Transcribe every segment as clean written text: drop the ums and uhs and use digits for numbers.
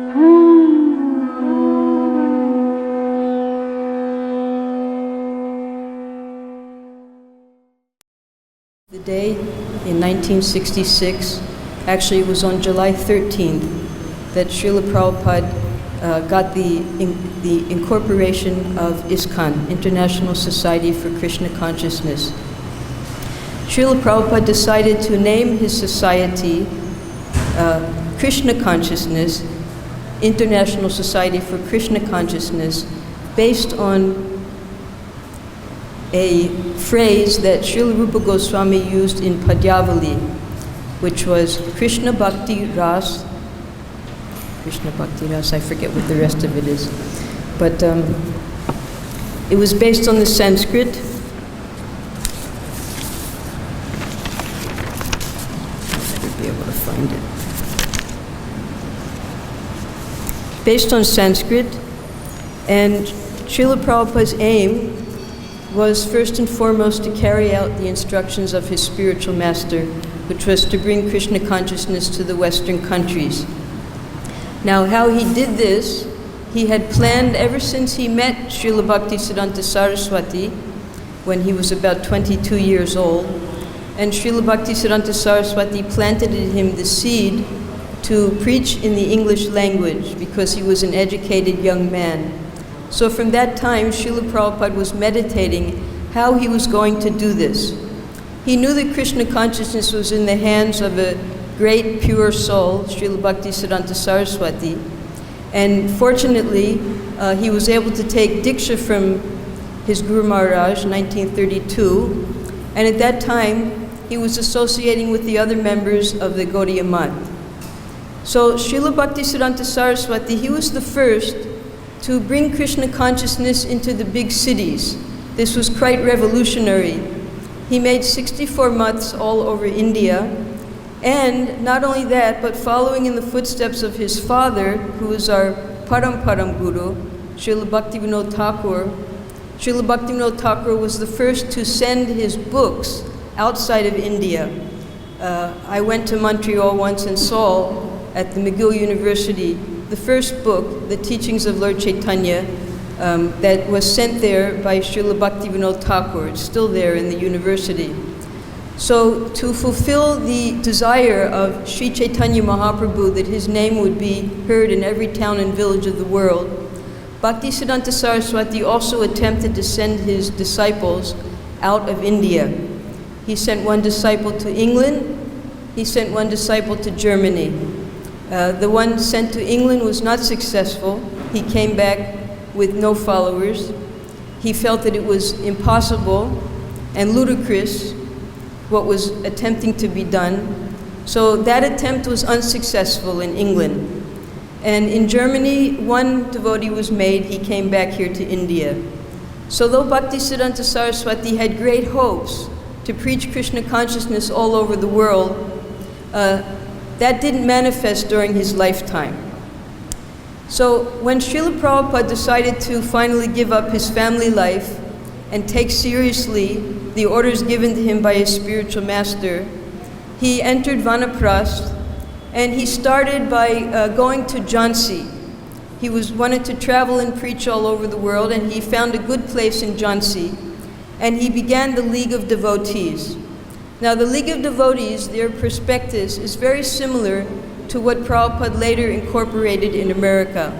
The day in 1966, actually it was on July 13th, that Srila Prabhupada got the incorporation of ISKCON, International Society for Krishna Consciousness. Srila Prabhupada decided to name his society Krishna Consciousness, International Society for Krishna Consciousness, based on a phrase that Srila Rupa Goswami used in Padyavali, which was Krishna Bhakti Ras, I forget what the rest of it is, but it was based on the Sanskrit. I'll never be able to find it. Based on Sanskrit, and Srila Prabhupada's aim was first and foremost to carry out the instructions of his spiritual master, which was to bring Krishna consciousness to the Western countries. Now, how he did this, he had planned ever since he met Srila Bhaktisiddhanta Saraswati when he was about 22 years old, and Srila Bhaktisiddhanta Saraswati planted in him the seed to preach in the English language because he was an educated young man. So from that time, Srila Prabhupada was meditating how he was going to do this. He knew that Krishna consciousness was in the hands of a great pure soul, Srila Bhaktisiddhanta Saraswati, and fortunately, he was able to take Diksha from his Guru Maharaj in 1932, and at that time, he was associating with the other members of the Gaudiya Math. So Srila Bhaktisiddhanta Saraswati, he was the first to bring Krishna consciousness into the big cities. This was quite revolutionary. He made 64 maths all over India, and not only that, but following in the footsteps of his father, who was our Param Guru, Srila Bhaktivinoda Thakur. Srila Bhaktivinoda Thakur was the first to send his books outside of India. I went to Montreal once and saw at the McGill University the first book, The Teachings of Lord Chaitanya, that was sent there by Srila Bhaktivinoda Thakur. It's still there in the university. So to fulfill the desire of Sri Chaitanya Mahaprabhu that his name would be heard in every town and village of the world, Bhaktisiddhanta Saraswati also attempted to send his disciples out of India. He sent one disciple to England, he sent one disciple to Germany. The one sent to England was not successful. He came back with no followers. He felt that it was impossible and ludicrous what was attempting to be done. So that attempt was unsuccessful in England. And in Germany, one devotee was made. He came back here to India. So though Bhaktisiddhanta Saraswati had great hopes to preach Krishna consciousness all over the world, that didn't manifest during his lifetime. So when Srila Prabhupada decided to finally give up his family life and take seriously the orders given to him by his spiritual master, he entered Vanaprastha, and he started by going to Jhansi. He wanted to travel and preach all over the world, and he found a good place in Jhansi, and he began the League of Devotees. Now, the League of Devotees, their prospectus is very similar to what Prabhupada later incorporated in America.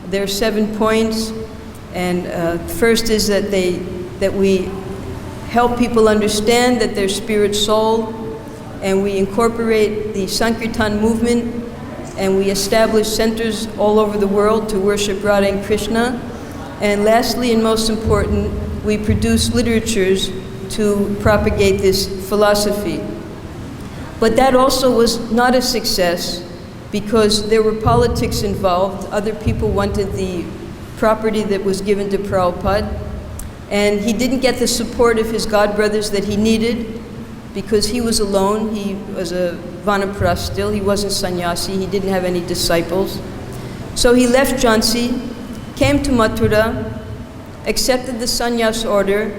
There are 7 points, and first is that we help people understand that they're spirit soul, and we incorporate the Sankirtan movement, and we establish centers all over the world to worship Radha and Krishna. And lastly, and most important, we produce literatures to propagate this philosophy. But that also was not a success because there were politics involved. Other people wanted the property that was given to Prabhupada, and he didn't get the support of his godbrothers that he needed because he was alone. He was a Vanaprastha still. He wasn't sannyasi. He didn't have any disciples. So he left Jhansi, came to Mathura, accepted the sannyas order,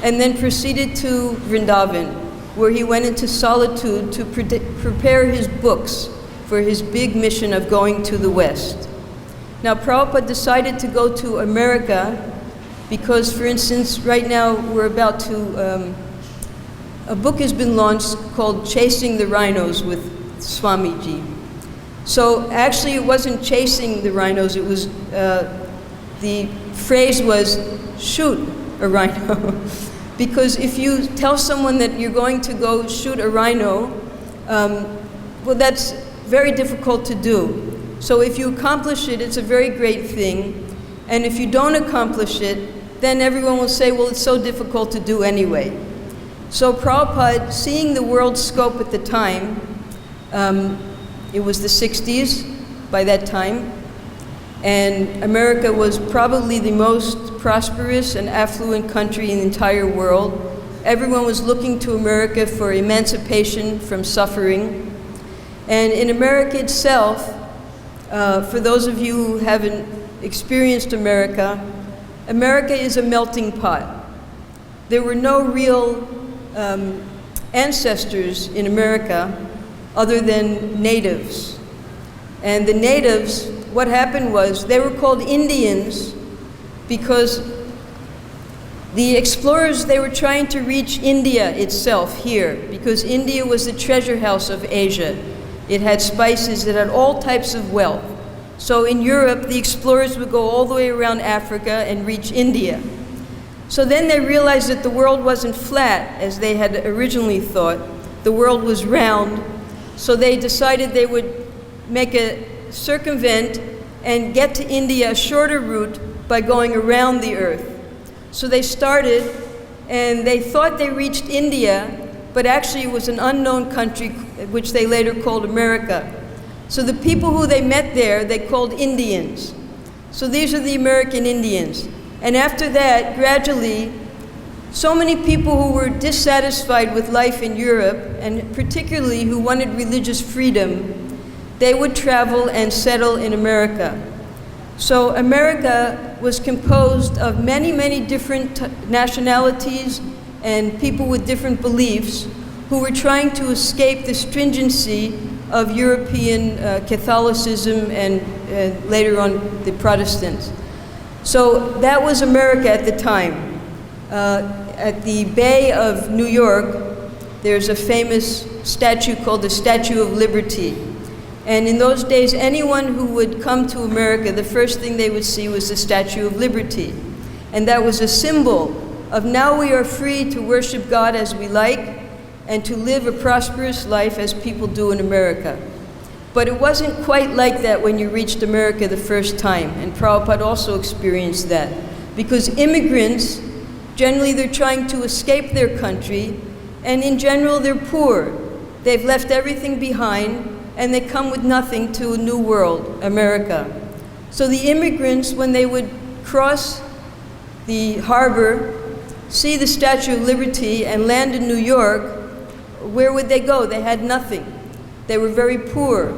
and then proceeded to Vrindavan, where he went into solitude to prepare his books for his big mission of going to the West. Now, Prabhupada decided to go to America because, for instance, right now we're about to, a book has been launched called Chasing the Rhinos with Swamiji. So actually it wasn't chasing the rhinos, it was, the phrase was shoot a rhino. Because if you tell someone that you're going to go shoot a rhino, well, that's very difficult to do. So if you accomplish it, it's a very great thing. And if you don't accomplish it, then everyone will say, well, it's so difficult to do anyway. So Prabhupada, seeing the world scope at the time, it was the 60s by that time, and America was probably the most prosperous and affluent country in the entire world. Everyone was looking to America for emancipation from suffering. And in America itself, for those of you who haven't experienced America, America is a melting pot. There were no real ancestors in America other than natives. And the natives, what happened was, they were called Indians because the explorers, they were trying to reach India itself here, because India was the treasure house of Asia. It had spices, it had all types of wealth. So in Europe, the explorers would go all the way around Africa and reach India. So then they realized that the world wasn't flat, as they had originally thought. The world was round. So they decided they would make a circumvent and get to India a shorter route by going around the earth. So they started, and they thought they reached India, but actually it was an unknown country, which they later called America. So the people who they met there, they called Indians. So these are the American Indians. And after that, gradually, so many people who were dissatisfied with life in Europe, and particularly who wanted religious freedom, they would travel and settle in America. So America was composed of many, many different nationalities and people with different beliefs who were trying to escape the stringency of European Catholicism and later on the Protestants. So that was America at the time. At the Bay of New York, there's a famous statue called the Statue of Liberty. And in those days, anyone who would come to America, the first thing they would see was the Statue of Liberty. And that was a symbol of now we are free to worship God as we like and to live a prosperous life as people do in America. But it wasn't quite like that when you reached America the first time, and Prabhupada also experienced that. Because immigrants, generally they're trying to escape their country, and in general they're poor. They've left everything behind, and they come with nothing to a new world, America. So the immigrants, when they would cross the harbor, see the Statue of Liberty, and land in New York, where would they go? They had nothing. They were very poor.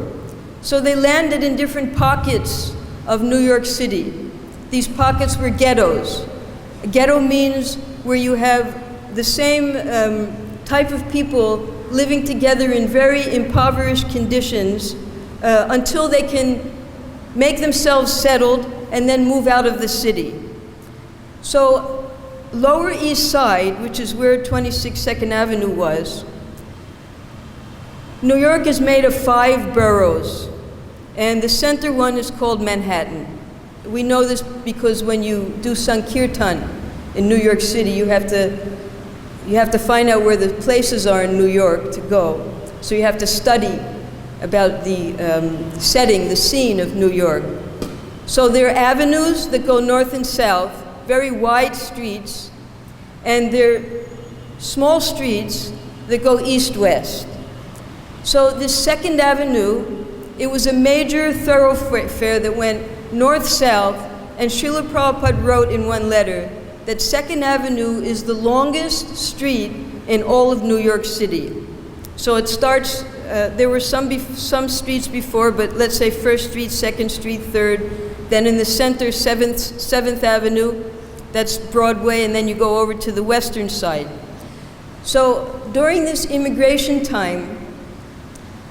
So they landed in different pockets of New York City. These pockets were ghettos. A ghetto means where you have the same type of people living together in very impoverished conditions until they can make themselves settled and then move out of the city. So Lower East Side, which is where 26 Second Avenue was, New York is made of 5 boroughs, and the center one is called Manhattan. We know this because when you do Sankirtan in New York City, you have to find out where the places are in New York to go. So you have to study about the setting, the scene of New York. So there are avenues that go north and south, very wide streets, and there are small streets that go east-west. So this Second Avenue, it was a major thoroughfare that went north-south, and Srila Prabhupada wrote in one letter that Second Avenue is the longest street in all of New York City. So it starts, there were some streets before, but let's say First Street, Second Street, Third, then in the center, 7th Avenue, that's Broadway, and then you go over to the western side. So during this immigration time,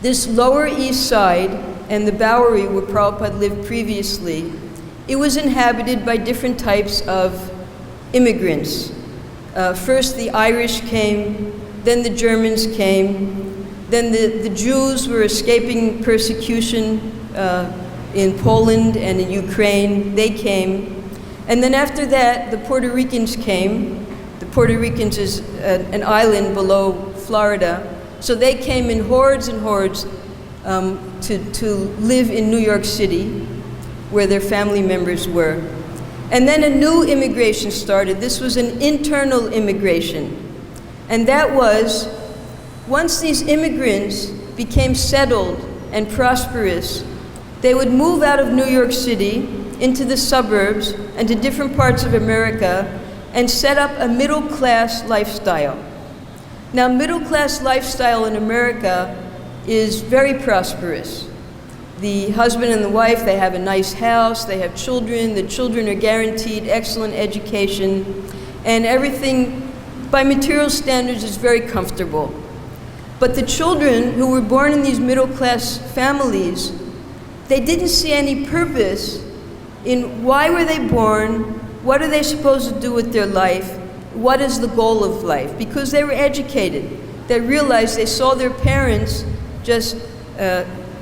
This Lower East Side and the Bowery where Prabhupada lived previously, it was inhabited by different types of immigrants. First the Irish came, then the Germans came, then the Jews were escaping persecution in Poland and in Ukraine, they came. And then after that, the Puerto Ricans came. The Puerto Ricans is an island below Florida. So they came in hordes and hordes to live in New York City, where their family members were. And then a new immigration started. This was an internal immigration. And that was, once these immigrants became settled and prosperous, they would move out of New York City into the suburbs and to different parts of America and set up a middle-class lifestyle. Now, middle-class lifestyle in America is very prosperous. The husband and the wife, they have a nice house, they have children, the children are guaranteed excellent education, and everything by material standards is very comfortable. But the children who were born in these middle-class families, they didn't see any purpose in why were they born, what are they supposed to do with their life, what is the goal of life? Because they were educated. They realized, they saw their parents just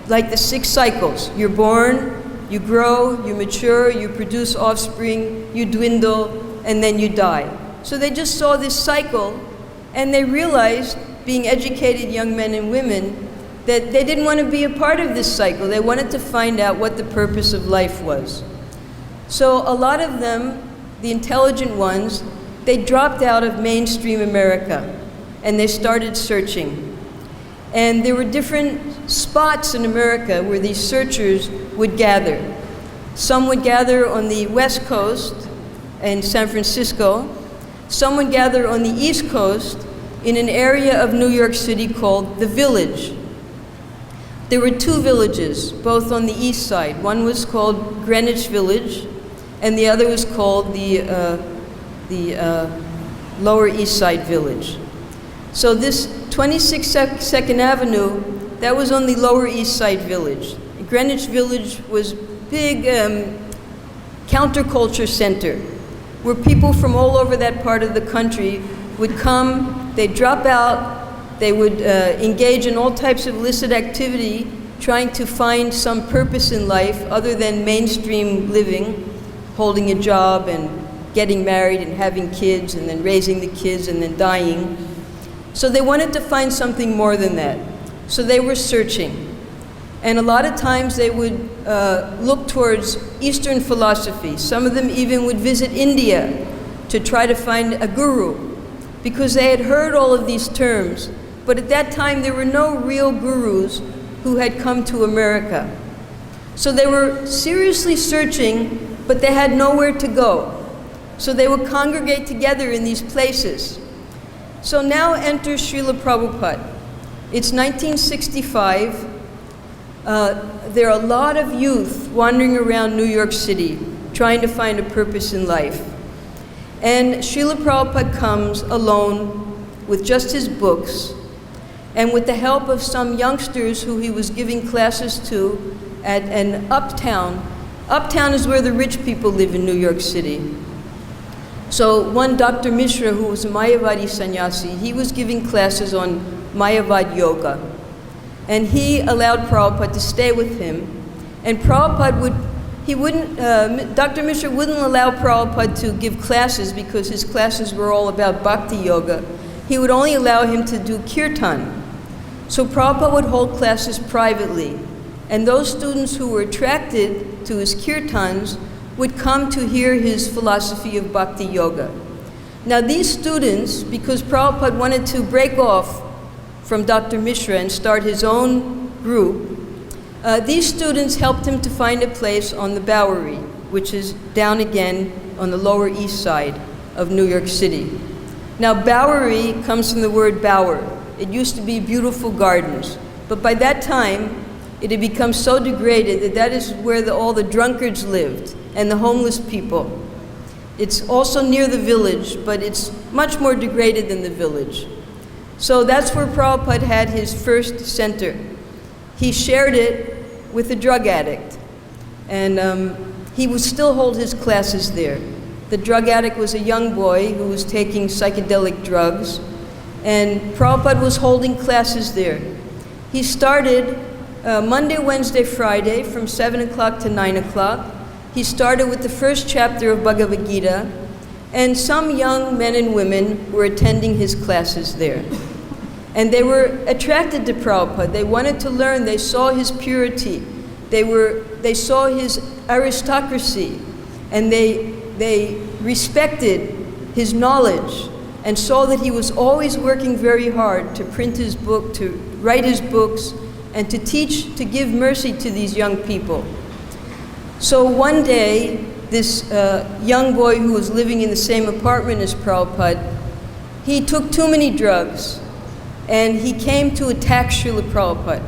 like the 6 cycles. You're born, you grow, you mature, you produce offspring, you dwindle, and then you die. So they just saw this cycle, and they realized, being educated young men and women, that they didn't want to be a part of this cycle. They wanted to find out what the purpose of life was. So a lot of them, the intelligent ones, they dropped out of mainstream America, and they started searching. And there were different spots in America where these searchers would gather. Some would gather on the West Coast in San Francisco. Some would gather on the East Coast in an area of New York City called the Village. There were 2 villages, both on the east side. One was called Greenwich Village, and the other was called the Lower East Side Village. So this 26 Second Avenue, that was on the Lower East Side Village. Greenwich Village was big counterculture center where people from all over that part of the country would come, they'd drop out, they would engage in all types of illicit activity, trying to find some purpose in life other than mainstream living, holding a job and getting married and having kids and then raising the kids and then dying. So they wanted to find something more than that. So they were searching. And a lot of times they would look towards Eastern philosophy. Some of them even would visit India to try to find a guru, because they had heard all of these terms. But at that time, there were no real gurus who had come to America. So they were seriously searching, but they had nowhere to go. So they would congregate together in these places. So now enters Srila Prabhupada. It's 1965. There are a lot of youth wandering around New York City, trying to find a purpose in life. And Srila Prabhupada comes alone with just his books, and with the help of some youngsters who he was giving classes to at an uptown. Uptown is where the rich people live in New York City. So one Dr. Mishra, who was a Mayavadi sannyasi, he was giving classes on Mayavad yoga. And he allowed Prabhupada to stay with him. And Prabhupada Dr. Mishra wouldn't allow Prabhupada to give classes because his classes were all about bhakti-yoga. He would only allow him to do kirtan. So Prabhupada would hold classes privately. And those students who were attracted to his kirtans would come to hear his philosophy of bhakti-yoga. Now these students, because Prabhupada wanted to break off from Dr. Mishra and start his own group, these students helped him to find a place on the Bowery, which is down again on the Lower East Side of New York City. Now Bowery comes from the word bower. It used to be beautiful gardens, but by that time it had become so degraded that that is where all the drunkards lived and the homeless people. It's also near the village, but it's much more degraded than the village. So that's where Prabhupada had his first center. he shared it with a drug addict. And he would still hold his classes there. The drug addict was a young boy who was taking psychedelic drugs, and Prabhupada was holding classes there. He started Monday, Wednesday, Friday from 7 o'clock to 9 o'clock. He started with the first chapter of Bhagavad-Gita, and some young men and women were attending his classes there. And they were attracted to Prabhupada. They wanted to learn. They saw his purity. They saw his aristocracy, and they respected his knowledge and saw that he was always working very hard to print his book, to write his books, and to teach, to give mercy to these young people. So one day, this young boy who was living in the same apartment as Prabhupada, he took too many drugs, and he came to attack Srila Prabhupada.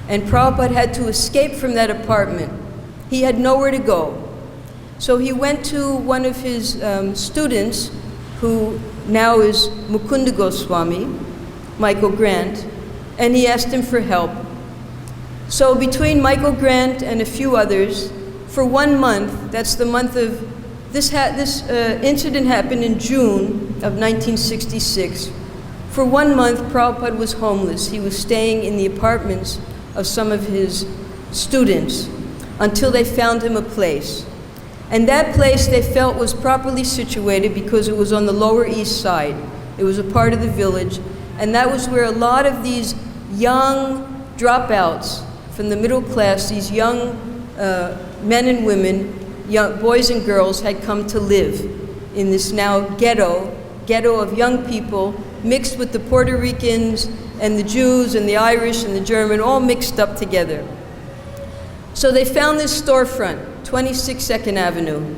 And Prabhupada had to escape from that apartment. He had nowhere to go. So he went to one of his students, who now is Mukunda Goswami, Michael Grant, and he asked him for help. So between Michael Grant and a few others, for 1 month, that's the month of, this incident happened in June of 1966. For 1 month, Prabhupada was homeless. He was staying in the apartments of some of his students until they found him a place. And that place they felt was properly situated because it was on the Lower East Side. It was a part of the village, and that was where a lot of these young dropouts from the middle class, these young men and women, young boys and girls, had come to live in this now ghetto of young people mixed with the Puerto Ricans and the Jews and the Irish and the German, all mixed up together. So they found this storefront, 26 2nd Avenue,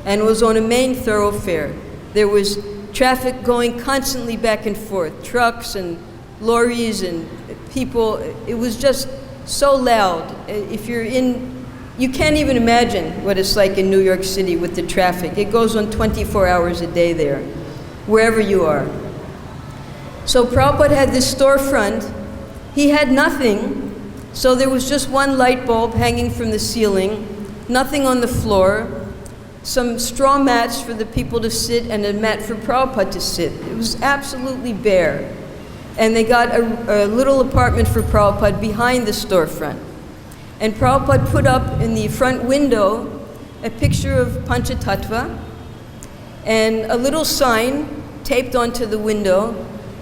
and it was on a main thoroughfare. There was traffic going constantly back and forth, trucks and lorries and people. It was just so loud. If you're in, you can't even imagine what it's like in New York City with the traffic. It goes on 24 hours a day there, wherever you are. So Prabhupada had this storefront. He had nothing, so there was just one light bulb hanging from the ceiling, nothing on the floor, some straw mats for the people to sit, and a mat for Prabhupada to sit. It was absolutely bare. And they got a little apartment for Prabhupada behind the storefront. And Prabhupada put up in the front window a picture of Panchatattva and a little sign taped onto the window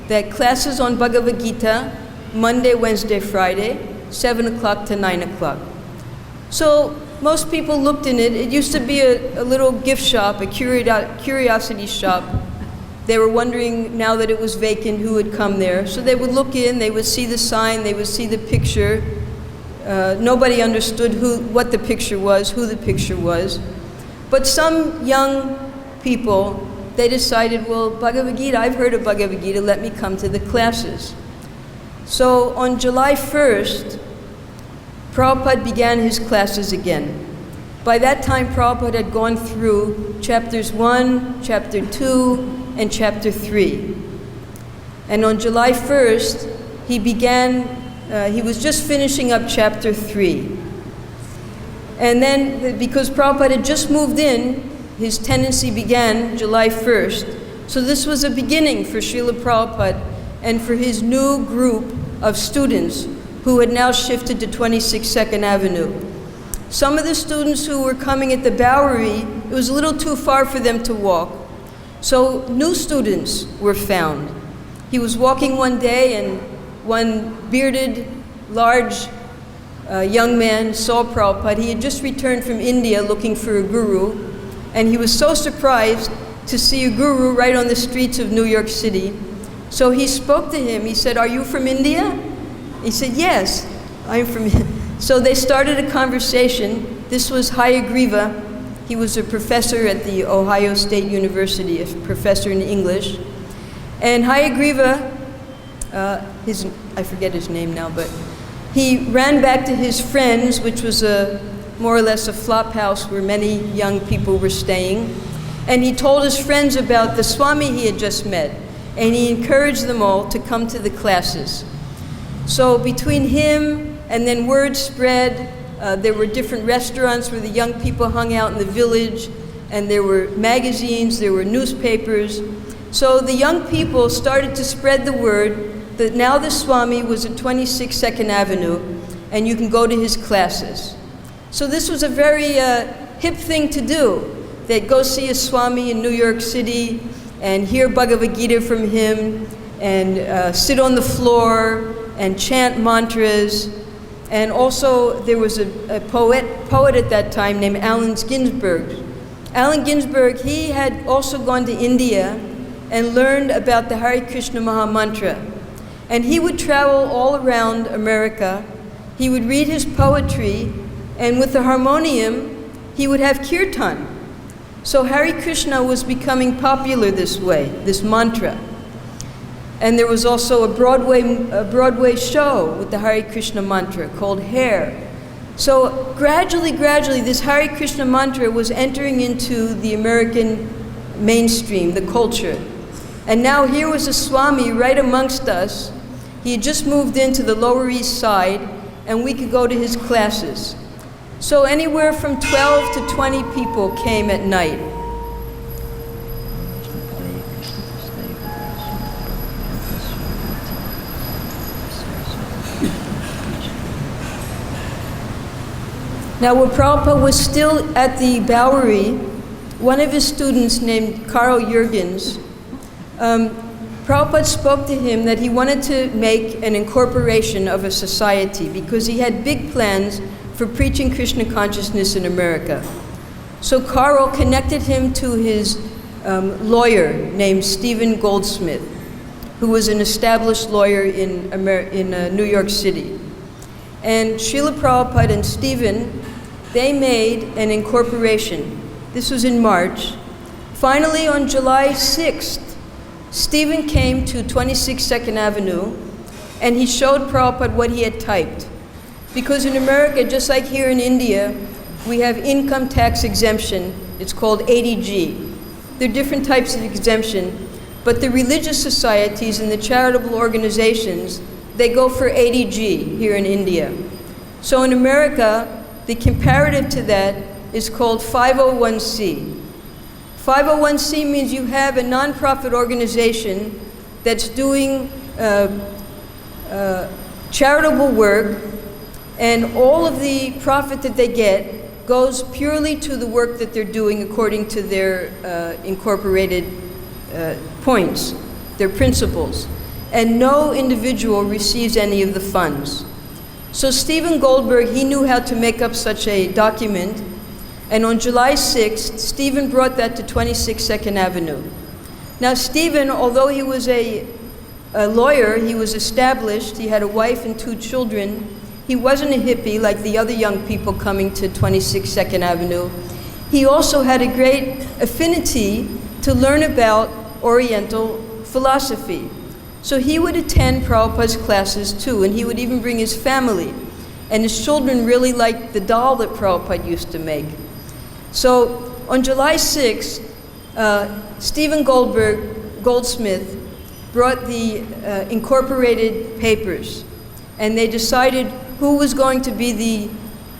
that classes on Bhagavad-Gita, Monday, Wednesday, Friday, 7 o'clock to 9 o'clock. So most people looked in it. It used to be a little gift shop, a curiosity shop. They were wondering, now that it was vacant, who would come there. So they would look in, they would see the sign, they would see the picture. Nobody understood what the picture was, who the picture was. But some young people, they decided, well, Bhagavad-Gita, I've heard of Bhagavad-Gita, let me come to the classes. So on July 1st, Prabhupada began his classes again. By that time, Prabhupada had gone through chapters 1, chapter 2, and chapter 3. And on July 1st, he was just finishing up chapter 3. And then, because Prabhupada had just moved in, his tendency began July 1st. So this was a beginning for Srila Prabhupada and for his new group of students who had now shifted to 26 2nd Avenue. Some of the students who were coming at the Bowery, it was a little too far for them to walk. So new students were found. He was walking one day, and one bearded, large young man saw Prabhupada. He had just returned from India looking for a guru, and he was so surprised to see a guru right on the streets of New York City. So he spoke to him. He said, "Are you from India?" He said, "Yes, I'm from India." So they started a conversation. This was Hayagriva. He was a professor at the Ohio State University, a professor in English. And Hayagriva, I forget his name now, but he ran back to his friends, which was more or less a flop house where many young people were staying. And he told his friends about the Swami he had just met. And he encouraged them all to come to the classes. So between him And then word spread. There were different restaurants where the young people hung out in the village, and there were magazines, there were newspapers. So the young people started to spread the word that now the Swami was at 26 2nd Avenue, and you can go to his classes. So this was a very hip thing to do. They'd go see a Swami in New York City and hear Bhagavad-Gita from him, and sit on the floor and chant mantras. And also there was a poet at that time named Allen Ginsberg. Allen Ginsberg, he had also gone to India and learned about the Hare Krishna Maha Mantra. And he would travel all around America. He would read his poetry, and with the harmonium, he would have kirtan. So Hare Krishna was becoming popular this way, this mantra. And there was also a Broadway show with the Hare Krishna mantra called Hair. So gradually, this Hare Krishna mantra was entering into the American mainstream, the culture. And now here was a Swami right amongst us. He had just moved into the Lower East Side, and we could go to his classes. So anywhere from 12 to 20 people came at night. Now, when Prabhupada was still at the Bowery, one of his students named Carl Jurgens, Prabhupada spoke to him that he wanted to make an incorporation of a society because he had big plans for preaching Krishna consciousness in America. So Carl connected him to his lawyer named Stephen Goldsmith, who was an established lawyer in New York City. And Srila Prabhupada and Stephen, they made an incorporation. This was in March. Finally, on July 6th, Stephen came to 26 2nd Avenue, and he showed Prabhupada what he had typed. Because in America, just like here in India, we have income tax exemption. It's called 80G. There are different types of exemption, but the religious societies and the charitable organizations, they go for 80G here in India. So in America, the comparative to that is called 501c. 501c means you have a nonprofit organization that's doing charitable work, and all of the profit that they get goes purely to the work that they're doing according to their incorporated points, their principles. And no individual receives any of the funds. So Stephen Goldberg, he knew how to make up such a document, and on July 6th, Stephen brought that to 26 2nd Avenue. Now Stephen, although he was a lawyer, he was established, he had a wife and 2 children, he wasn't a hippie like the other young people coming to 26 2nd Avenue. He also had a great affinity to learn about Oriental philosophy. So he would attend Prabhupada's classes too, and he would even bring his family. And his children really liked the doll that Prabhupada used to make. So on July 6th, Stephen Goldsmith brought the incorporated papers, and they decided who was going to be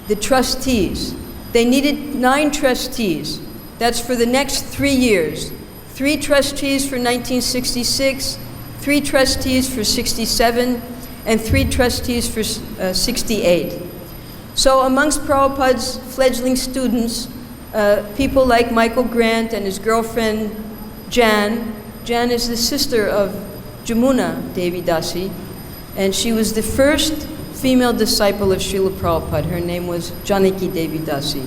the trustees. They needed 9 trustees. That's for the next 3 years. 3 trustees for 1966, 3 trustees for 67, and 3 trustees for 68. So amongst Prabhupada's fledgling students, people like Michael Grant and his girlfriend Jan. Jan is the sister of Jamuna Devi Dasi, and she was the first female disciple of Srila Prabhupada. Her name was Janaki Devi Dasi.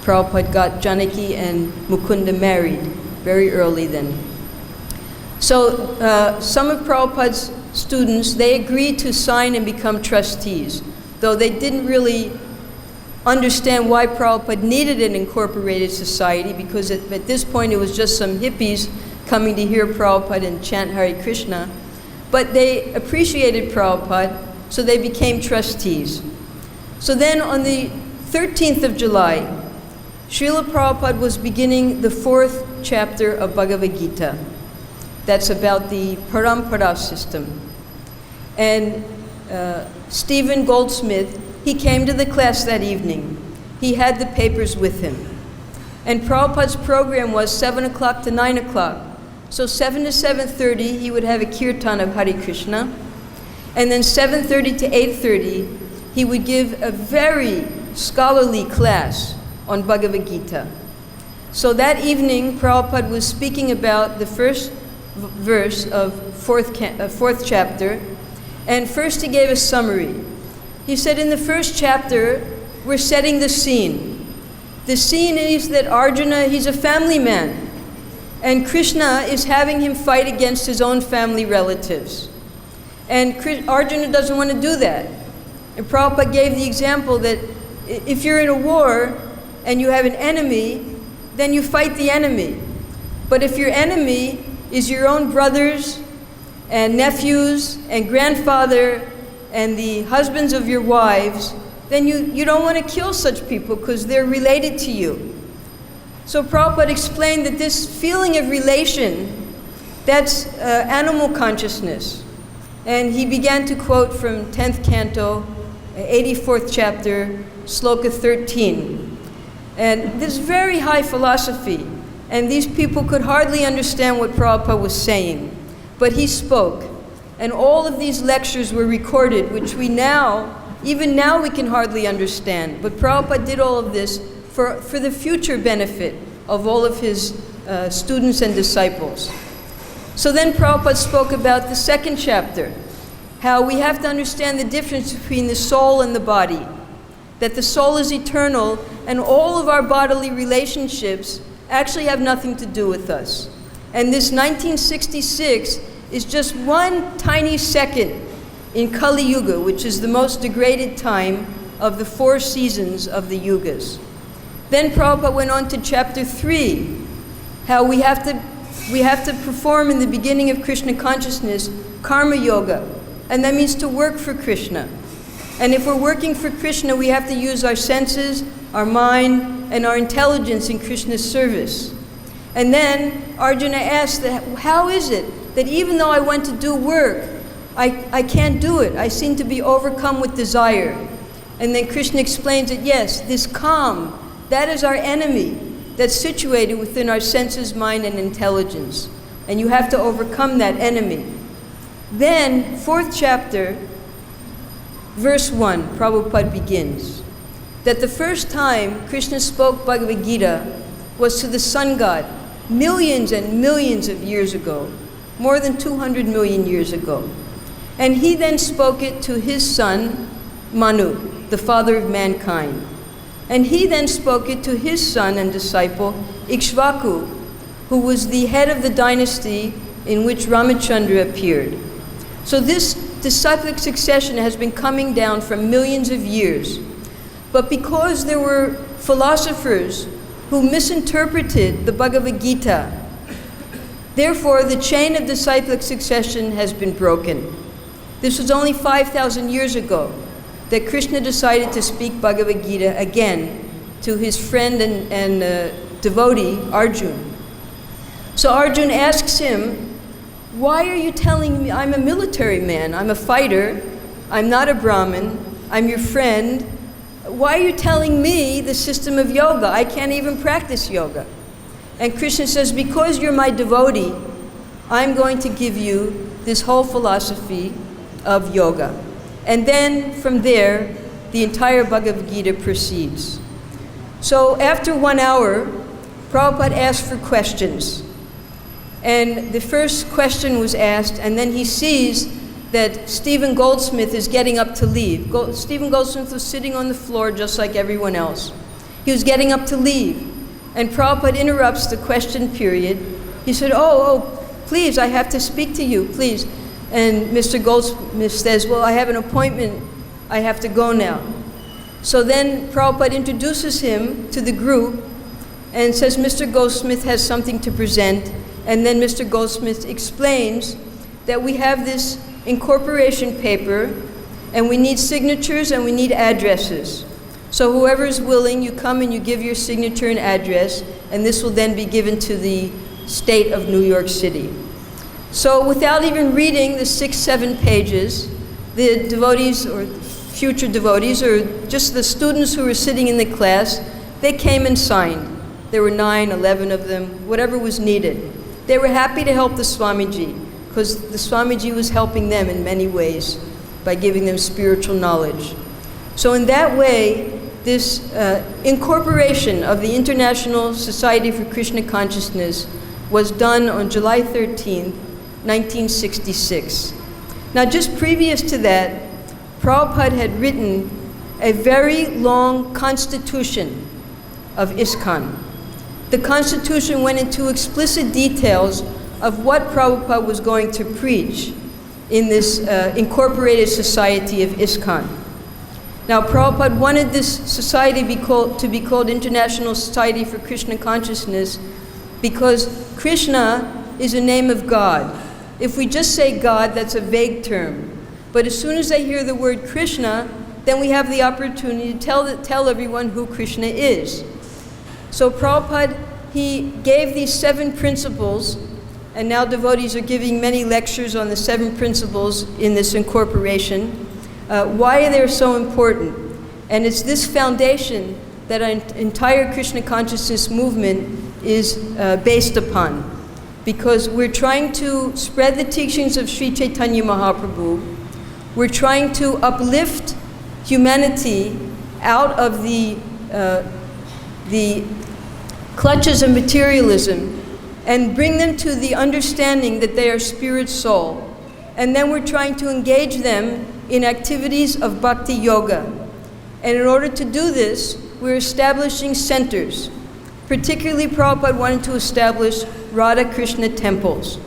Prabhupada got Janaki and Mukunda married very early then. So some of Prabhupada's students, they agreed to sign and become trustees, though they didn't really understand why Prabhupada needed an incorporated society, because at this point it was just some hippies coming to hear Prabhupada and chant Hare Krishna. But they appreciated Prabhupada, so they became trustees. So then on the 13th of July, Srila Prabhupada was beginning the 4th chapter of Bhagavad-Gita. That's about the parampara system. And Stephen Goldsmith, he came to the class that evening. He had the papers with him. And Prabhupada's program was 7 o'clock to 9 o'clock. So 7 to 7:30, he would have a kirtan of Hare Krishna. And then 7:30 to 8:30, he would give a very scholarly class on Bhagavad-Gita. So that evening, Prabhupada was speaking about the first verse of fourth chapter. And first he gave a summary. He said in the first chapter, we're setting the scene. The scene is that Arjuna, he's a family man. And Krishna is having him fight against his own family relatives. And Arjuna doesn't want to do that. And Prabhupada gave the example that if you're in a war and you have an enemy, then you fight the enemy. But if your enemy is your own brothers and nephews and grandfather and the husbands of your wives, then you don't want to kill such people because they're related to you. So Prabhupada explained that this feeling of relation, that's animal consciousness. And he began to quote from 10th canto, 84th chapter, sloka 13. And this very high philosophy, and these people could hardly understand what Prabhupada was saying. But he spoke, and all of these lectures were recorded, which we now, even now we can hardly understand. But Prabhupada did all of this for the future benefit of all of his students and disciples. So then Prabhupada spoke about the second chapter, how we have to understand the difference between the soul and the body, that the soul is eternal and all of our bodily relationships actually have nothing to do with us. And this 1966 is just one tiny second in Kali Yuga, which is the most degraded time of the 4 seasons of the yugas. Then Prabhupada went on to chapter 3, how we have to perform in the beginning of Krishna consciousness karma yoga, and that means to work for Krishna. And if we're working for Krishna, we have to use our senses, our mind, and our intelligence in Krishna's service. And then Arjuna asked, how is it that even though I want to do work, I can't do it? I seem to be overcome with desire. And then Krishna explains that yes, this calm, that is our enemy that's situated within our senses, mind, and intelligence. And you have to overcome that enemy. Then, 4th chapter, verse 1, Prabhupada begins, that the first time Krishna spoke Bhagavad-Gita was to the sun god, millions and millions of years ago, more than 200 million years ago. And he then spoke it to his son, Manu, the father of mankind. And he then spoke it to his son and disciple, Ikshvaku, who was the head of the dynasty in which Ramachandra appeared. So this disciplic succession has been coming down for millions of years. But because there were philosophers who misinterpreted the Bhagavad-Gita, therefore the chain of disciplic succession has been broken. This was only 5,000 years ago that Krishna decided to speak Bhagavad-Gita again to his friend and devotee, Arjuna. So Arjuna asks him, why are you telling me, I'm a military man, I'm a fighter, I'm not a Brahmin, I'm your friend, why are you telling me the system of yoga? I can't even practice yoga. And Krishna says, because you're my devotee, I'm going to give you this whole philosophy of yoga. And then from there, the entire Bhagavad Gita proceeds. So after 1 hour, Prabhupada asked for questions. And the first question was asked, and then he sees that Stephen Goldsmith is getting up to leave. Stephen Goldsmith was sitting on the floor just like everyone else. He was getting up to leave. And Prabhupada interrupts the question period. He said, oh, please, I have to speak to you, please. And Mr. Goldsmith says, well, I have an appointment. I have to go now. So then Prabhupada introduces him to the group and says, Mr. Goldsmith has something to present. And then Mr. Goldsmith explains that we have this incorporation paper, and we need signatures and we need addresses. So whoever is willing, you come and you give your signature and address, and this will then be given to the state of New York City. So without even reading the 6-7 pages, the devotees or future devotees or just the students who were sitting in the class, they came and signed. There were 9, 11 of them, whatever was needed. They were happy to help the Swamiji because the Swamiji was helping them in many ways by giving them spiritual knowledge. So in that way, this incorporation of the International Society for Krishna Consciousness was done on July 13th, 1966. Now, just previous to that, Prabhupada had written a very long constitution of ISKCON. The constitution went into explicit details of what Prabhupada was going to preach in this incorporated society of ISKCON. Now, Prabhupada wanted this society to be called International Society for Krishna Consciousness because Krishna is a name of God. If we just say God, that's a vague term. But as soon as they hear the word Krishna, then we have the opportunity to tell everyone who Krishna is. So Prabhupada, he gave these 7 principles, and now devotees are giving many lectures on the 7 principles in this incorporation. Why they're so important. And it's this foundation that our entire Krishna consciousness movement is based upon. Because we're trying to spread the teachings of Sri Chaitanya Mahaprabhu. We're trying to uplift humanity out of the clutches of materialism and bring them to the understanding that they are spirit soul. And then we're trying to engage them in activities of bhakti-yoga. And in order to do this, we're establishing centers. Particularly, Prabhupada wanted to establish Radha Krishna temples.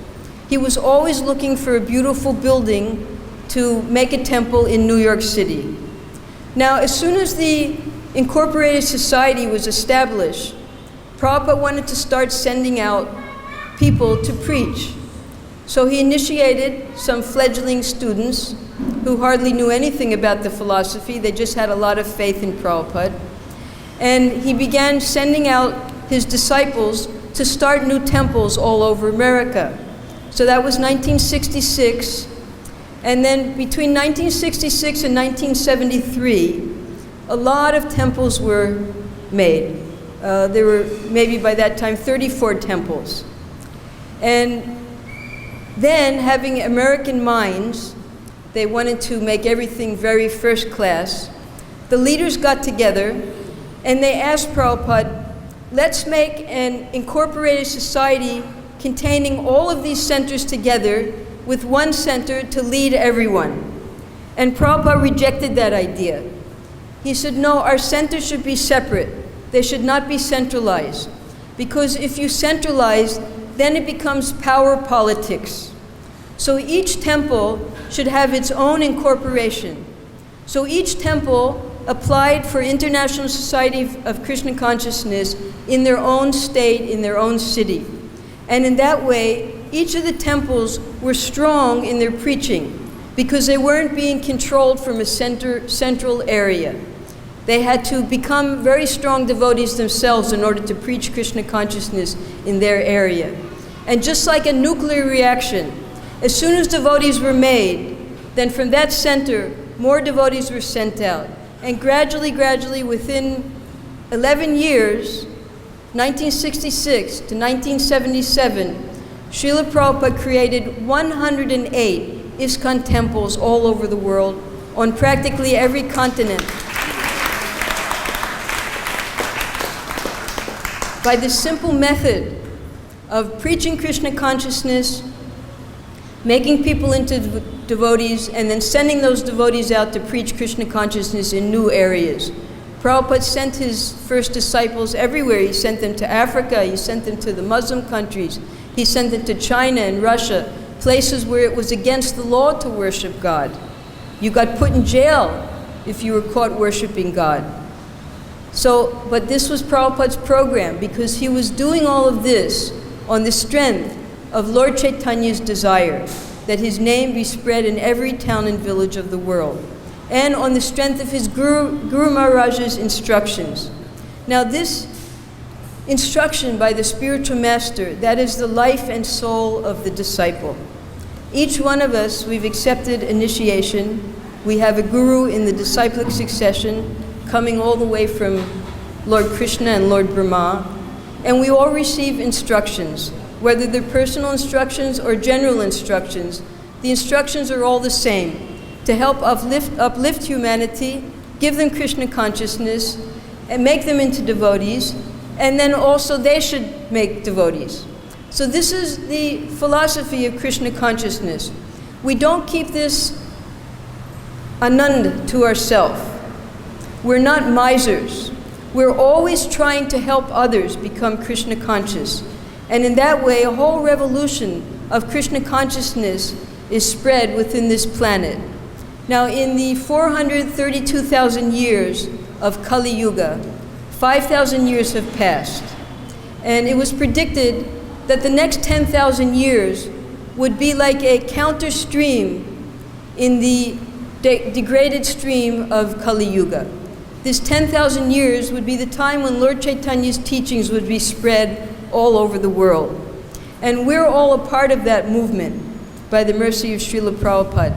He was always looking for a beautiful building to make a temple in New York City. Now, as soon as the Incorporated Society was established, Prabhupada wanted to start sending out people to preach. So he initiated some fledgling students who hardly knew anything about the philosophy. They just had a lot of faith in Prabhupada. And he began sending out his disciples to start new temples all over America. So that was 1966. And then between 1966 and 1973, a lot of temples were made. There were maybe by that time 34 temples. And then, having American minds, they wanted to make everything very first class. The leaders got together and they asked Prabhupada, let's make an incorporated society containing all of these centers together with one center to lead everyone. And Prabhupada rejected that idea. He said, no, our centers should be separate. They should not be centralized. Because if you centralize, then it becomes power politics. So each temple should have its own incorporation. So each temple applied for International Society of Krishna Consciousness in their own state, in their own city. And in that way, each of the temples were strong in their preaching because they weren't being controlled from a central area. They had to become very strong devotees themselves in order to preach Krishna consciousness in their area. And just like a nuclear reaction, as soon as devotees were made, then from that center, more devotees were sent out. And gradually, within 11 years, 1966 to 1977, Srila Prabhupada created 108 ISKCON temples all over the world, on practically every continent. By the simple method of preaching Krishna consciousness, making people into devotees, and then sending those devotees out to preach Krishna consciousness in new areas. Prabhupada sent his first disciples everywhere. He sent them to Africa, he sent them to the Muslim countries, he sent them to China and Russia, places where it was against the law to worship God. You got put in jail if you were caught worshiping God. But this was Prabhupada's program because he was doing all of this on the strength of Lord Chaitanya's desire that his name be spread in every town and village of the world, and on the strength of his Guru Maharaj's instructions. Now this instruction by the spiritual master, that is the life and soul of the disciple. Each one of us, we've accepted initiation We have a guru in the disciplic succession coming all the way from Lord Krishna and Lord Brahma, and we all receive instructions, whether they're personal instructions or general instructions. The instructions are all the same, to help uplift humanity, give them Krishna consciousness, and make them into devotees, and then also they should make devotees. So this is the philosophy of Krishna consciousness. We don't keep this anand to ourselves. We're not misers. We're always trying to help others become Krishna conscious. And in that way, a whole revolution of Krishna consciousness is spread within this planet. Now, in the 432,000 years of Kali Yuga, 5,000 years have passed. And it was predicted that the next 10,000 years would be like a counter stream in the degraded stream of Kali Yuga. This 10,000 years would be the time when Lord Chaitanya's teachings would be spread all over the world. And we're all a part of that movement by the mercy of Srila Prabhupada.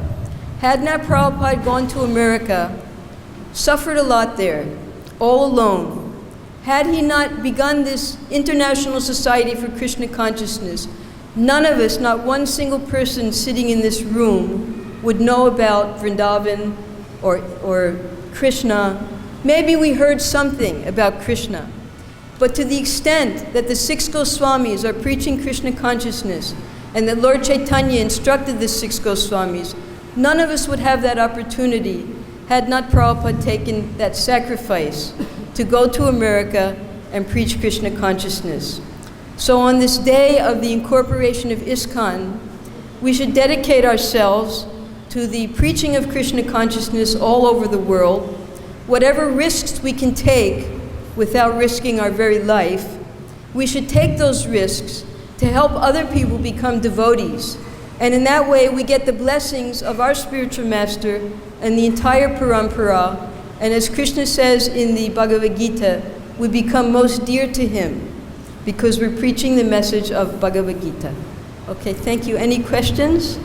Had not Prabhupada gone to America, suffered a lot there, all alone, had he not begun this International Society for Krishna Consciousness, none of us, not one single person sitting in this room, would know about Vrindavan or Krishna. Maybe we heard something about Krishna. But to the extent that the 6 Goswamis are preaching Krishna consciousness and that Lord Chaitanya instructed the 6 Goswamis, none of us would have that opportunity had not Prabhupada taken that sacrifice to go to America and preach Krishna consciousness. So on this day of the incorporation of ISKCON, we should dedicate ourselves to the preaching of Krishna consciousness all over the world. Whatever risks we can take without risking our very life, we should take those risks to help other people become devotees. And in that way, we get the blessings of our spiritual master and the entire parampara. And as Krishna says in the Bhagavad-Gita, we become most dear to him because we're preaching the message of Bhagavad-Gita. Okay, thank you. Any questions?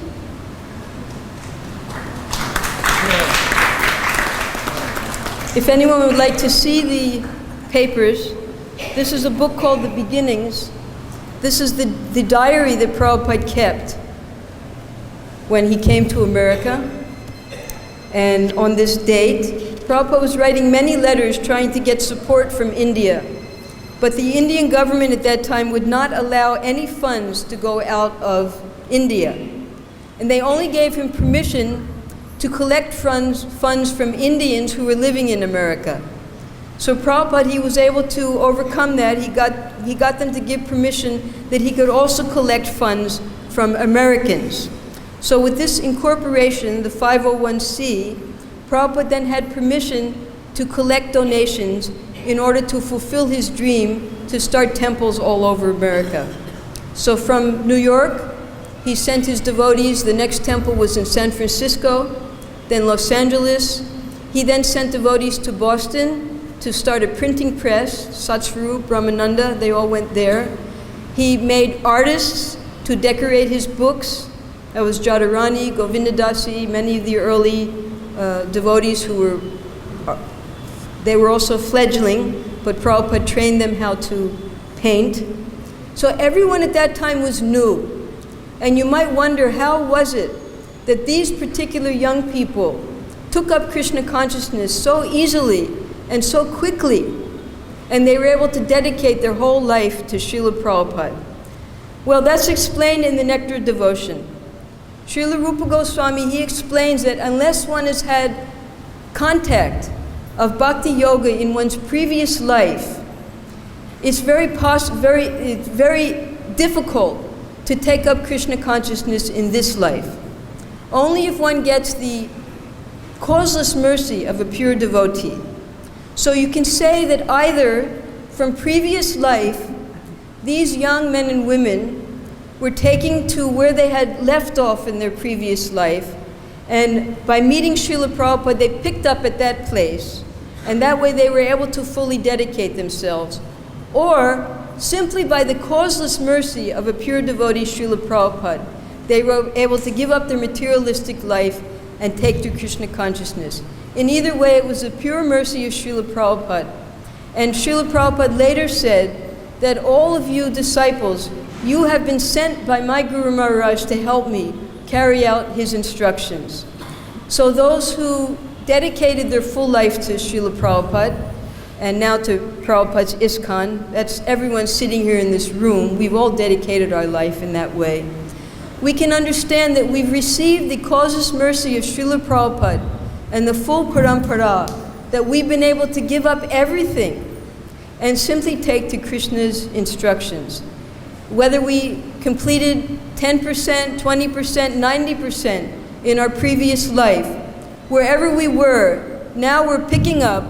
If anyone would like to see the papers, this is a book called The Beginnings. This is the diary that Prabhupada kept when he came to America. And on this date, Prabhupada was writing many letters trying to get support from India. But the Indian government at that time would not allow any funds to go out of India. And they only gave him permission to collect funds from Indians who were living in America. So Prabhupada, he was able to overcome that. He got them to give permission that he could also collect funds from Americans. So with this incorporation, the 501c, Prabhupada then had permission to collect donations in order to fulfill his dream to start temples all over America. So from New York, he sent his devotees. The next temple was in San Francisco, then Los Angeles. He then sent devotees to Boston to start a printing press. Satsvarup, Brahmananda, they all went there. He made artists to decorate his books. That was Jadharani, Govindadasi, many of the early devotees who were also fledgling, but Prabhupada trained them how to paint. So everyone at that time was new. And you might wonder, how was it that these particular young people took up Krishna consciousness so easily and so quickly, and they were able to dedicate their whole life to Srila Prabhupada? Well, that's explained in the Nectar of Devotion. Srila Rupa Goswami, he explains that unless one has had contact of bhakti-yoga in one's previous life, it's very difficult to take up Krishna consciousness in this life. Only if one gets the causeless mercy of a pure devotee. So you can say that either from previous life, these young men and women were taking to where they had left off in their previous life, and by meeting Srila Prabhupada, they picked up at that place, and that way they were able to fully dedicate themselves. Or simply by the causeless mercy of a pure devotee, Srila Prabhupada, they were able to give up their materialistic life and take to Krishna consciousness. In either way, it was the pure mercy of Srila Prabhupada. And Srila Prabhupada later said that all of you disciples, you have been sent by my Guru Maharaj to help me carry out his instructions. So those who dedicated their full life to Srila Prabhupada, and now to Prabhupada's ISKCON, that's everyone sitting here in this room, we've all dedicated our life in that way. We can understand that we've received the causeless mercy of Srila Prabhupada and the full parampara, that we've been able to give up everything and simply take to Krishna's instructions. Whether we completed 10%, 20%, 90% in our previous life, wherever we were, now we're picking up,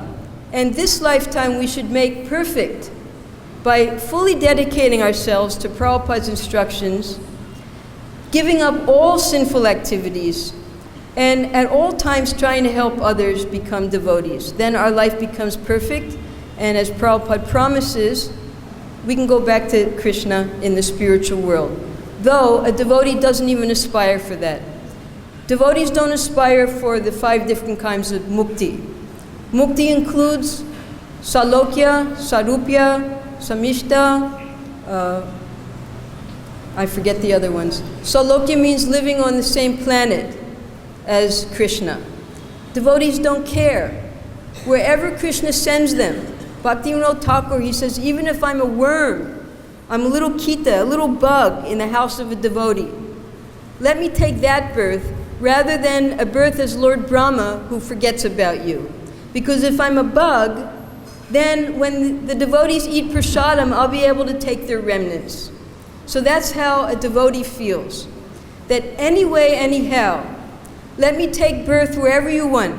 and this lifetime we should make perfect by fully dedicating ourselves to Prabhupada's instructions, giving up all sinful activities, and at all times trying to help others become devotees. Then our life becomes perfect, and as Prabhupada promises, we can go back to Krishna in the spiritual world. Though a devotee doesn't even aspire for that. Devotees don't aspire for the 5 different kinds of mukti. Mukti includes salokya, sarupya, samishta, I forget the other ones. Salokya means living on the same planet as Krishna. Devotees don't care. Wherever Krishna sends them, Bhaktivinoda Thakur, he says, even if I'm a worm, I'm a little kita, a little bug in the house of a devotee, let me take that birth rather than a birth as Lord Brahma who forgets about you. Because if I'm a bug, then when the devotees eat prasadam, I'll be able to take their remnants. So that's how a devotee feels. That anyway, anyhow, let me take birth wherever you want.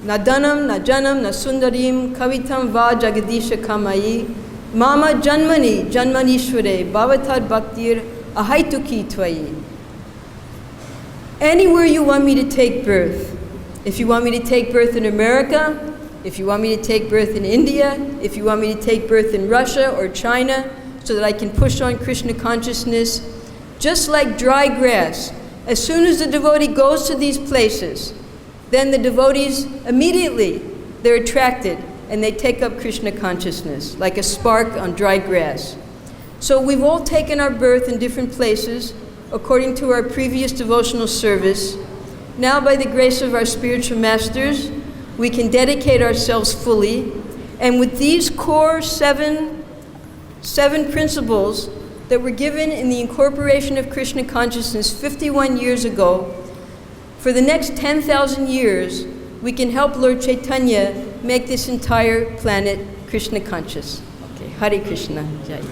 Na dhanam, na janam, na sundarim, kavitam va jagadisha kamayi, mama janmani, janmanishware, bhavatad bhaktir, ahaituki tvayi. Anywhere you want me to take birth. If you want me to take birth in America, if you want me to take birth in India, if you want me to take birth in Russia or China, so that I can push on Krishna consciousness, just like dry grass, as soon as the devotee goes to these places, then the devotees immediately, they're attracted and they take up Krishna consciousness, like a spark on dry grass. So we've all taken our birth in different places according to our previous devotional service. Now, by the grace of our spiritual masters, we can dedicate ourselves fully, and with these core seven principles that were given in the Incorporation of Krishna Consciousness 51 years ago, for the next 10,000 years, we can help Lord Chaitanya make this entire planet Krishna conscious. Okay, Hare Krishna. Jai.